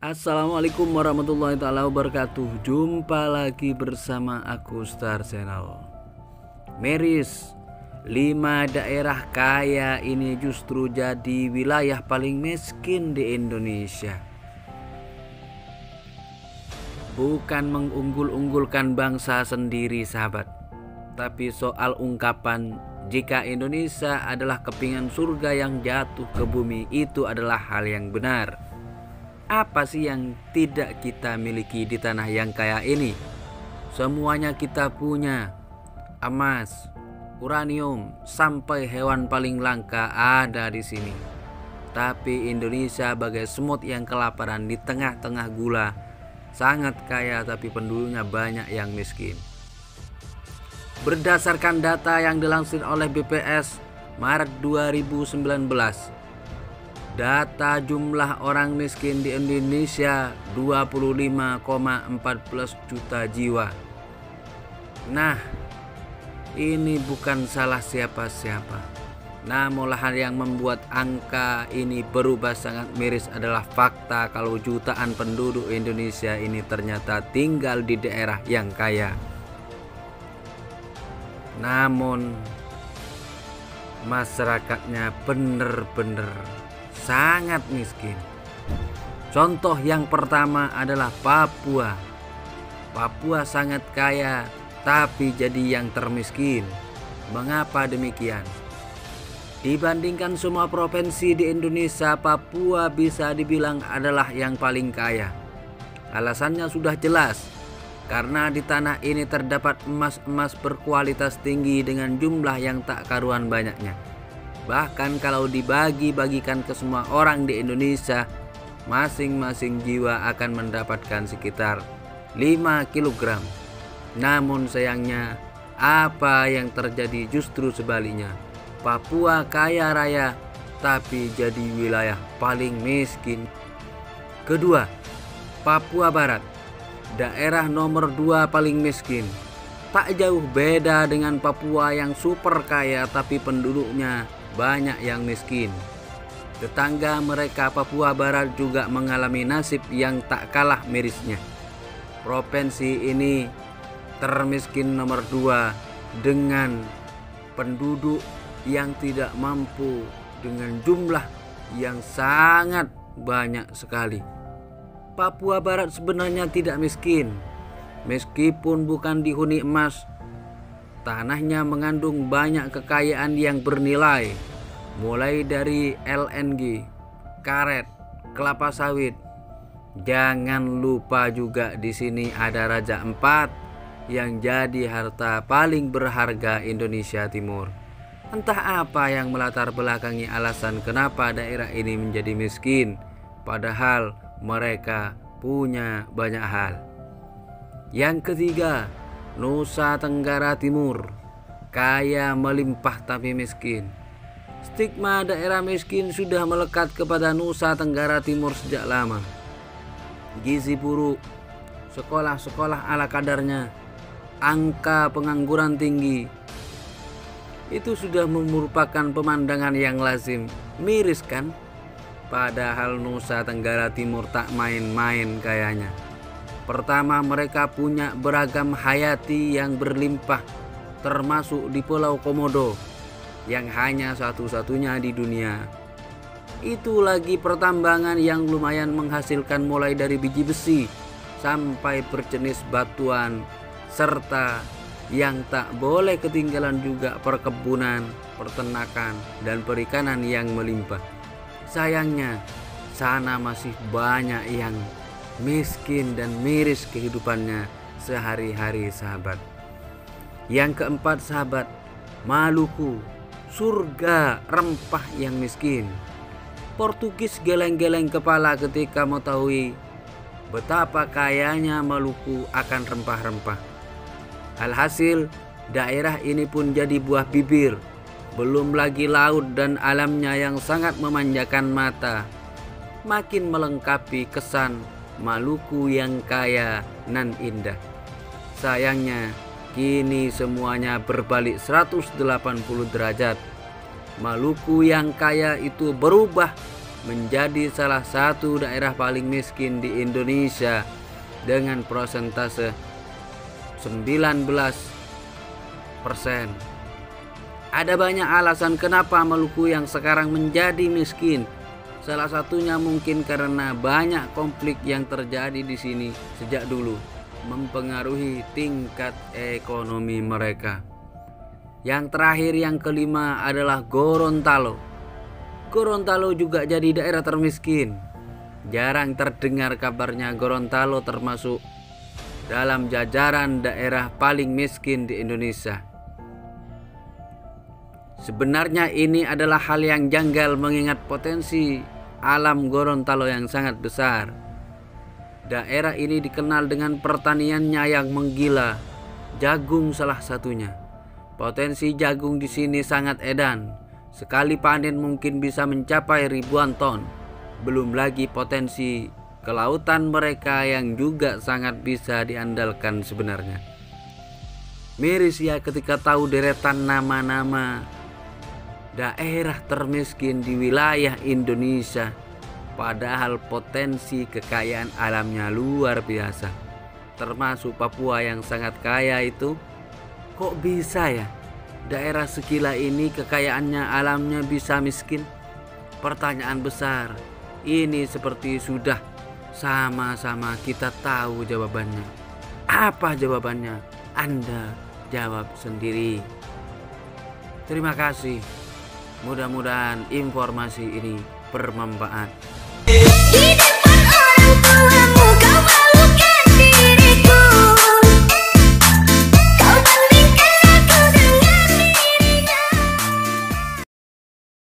Assalamualaikum warahmatullahi taala wabarakatuh. Jumpa lagi bersama aku Star Channel. Miris, 5 daerah kaya ini justru jadi wilayah paling miskin di Indonesia. Bukan mengunggul-unggulkan bangsa sendiri sahabat, tapi soal ungkapan jika Indonesia adalah kepingan surga yang jatuh ke bumi, itu adalah hal yang benar. Apa sih yang tidak kita miliki di tanah yang kaya ini? Semuanya kita punya. Emas, uranium, sampai hewan paling langka ada di sini. Tapi Indonesia bagai semut yang kelaparan di tengah-tengah gula. Sangat kaya tapi penduduknya banyak yang miskin. Berdasarkan data yang dilansir oleh BPS Maret 2019, data jumlah orang miskin di Indonesia 25,14 juta jiwa. Nah, ini bukan salah siapa-siapa. Namun hal yang membuat angka ini berubah sangat miris adalah fakta kalau jutaan penduduk Indonesia ini ternyata tinggal di daerah yang kaya. Namun masyarakatnya benar-benar sangat miskin. Contoh yang pertama adalah Papua. Papua sangat kaya tapi jadi yang termiskin. Mengapa demikian? Dibandingkan semua provinsi di Indonesia, Papua bisa dibilang adalah yang paling kaya. Alasannya sudah jelas, karena di tanah ini terdapat emas-emas berkualitas tinggi dengan jumlah yang tak karuan banyaknya. Bahkan kalau dibagi-bagikan ke semua orang di Indonesia, masing-masing jiwa akan mendapatkan sekitar 5 kg. Namun sayangnya, apa yang terjadi justru sebaliknya. Papua kaya raya, tapi jadi wilayah paling miskin. Kedua, Papua Barat, daerah nomor 2 paling miskin. Tak jauh beda dengan Papua yang super kaya tapi penduduknya banyak yang miskin. Tetangga mereka Papua Barat juga mengalami nasib yang tak kalah mirisnya. Provinsi ini termiskin nomor 2 dengan penduduk yang tidak mampu dengan jumlah yang sangat banyak sekali. Papua Barat sebenarnya tidak miskin. Meskipun bukan dihuni emas, tanahnya mengandung banyak kekayaan yang bernilai, mulai dari LNG, karet, kelapa sawit. Jangan lupa juga di sini ada Raja Ampat yang jadi harta paling berharga Indonesia Timur. Entah apa yang melatar belakangi alasan kenapa daerah ini menjadi miskin, padahal mereka punya banyak hal. Yang ketiga, Nusa Tenggara Timur, kaya melimpah tapi miskin. Stigma daerah miskin sudah melekat kepada Nusa Tenggara Timur sejak lama. Gizi buruk, sekolah-sekolah ala kadarnya, angka pengangguran tinggi, itu sudah merupakan pemandangan yang lazim. Miris kan? Padahal Nusa Tenggara Timur tak main-main kayanya. Pertama, mereka punya beragam hayati yang berlimpah, termasuk di Pulau Komodo yang hanya satu-satunya di dunia. Itu lagi pertambangan yang lumayan menghasilkan mulai dari biji besi sampai berjenis batuan, serta yang tak boleh ketinggalan juga perkebunan, peternakan, dan perikanan yang melimpah. Sayangnya, sana masih banyak yang miskin dan miris kehidupannya sehari-hari sahabat. Yang keempat sahabat, Maluku, surga rempah yang miskin. Portugis geleng-geleng kepala ketika mengetahui betapa kayanya Maluku akan rempah-rempah. Alhasil, daerah ini pun jadi buah bibir. Belum lagi laut dan alamnya yang sangat memanjakan mata. Makin melengkapi kesan Maluku yang kaya nan indah. Sayangnya, kini semuanya berbalik 180 derajat. Maluku yang kaya itu berubah menjadi salah satu daerah paling miskin di Indonesia dengan persentase 19%. Ada banyak alasan kenapa Maluku yang sekarang menjadi miskin. Salah satunya mungkin karena banyak konflik yang terjadi di sini sejak dulu mempengaruhi tingkat ekonomi mereka. Yang terakhir, yang kelima adalah Gorontalo. Gorontalo juga jadi daerah termiskin. Jarang terdengar kabarnya Gorontalo termasuk dalam jajaran daerah paling miskin di Indonesia. Sebenarnya ini adalah hal yang janggal mengingat potensi alam Gorontalo yang sangat besar. Daerah ini dikenal dengan pertaniannya yang menggila, jagung salah satunya. Potensi jagung di sini sangat edan. Sekali panen mungkin bisa mencapai ribuan ton. Belum lagi potensi kelautan mereka yang juga sangat bisa diandalkan sebenarnya. Miris ya ketika tahu deretan nama-nama daerah termiskin di wilayah Indonesia, padahal potensi kekayaan alamnya luar biasa. Termasuk Papua yang sangat kaya itu. Kok bisa ya daerah segila ini kekayaannya alamnya bisa miskin? Pertanyaan besar. Ini seperti sudah sama-sama kita tahu jawabannya. Apa jawabannya? Anda jawab sendiri. Terima kasih. Mudah-mudahan informasi ini bermanfaat.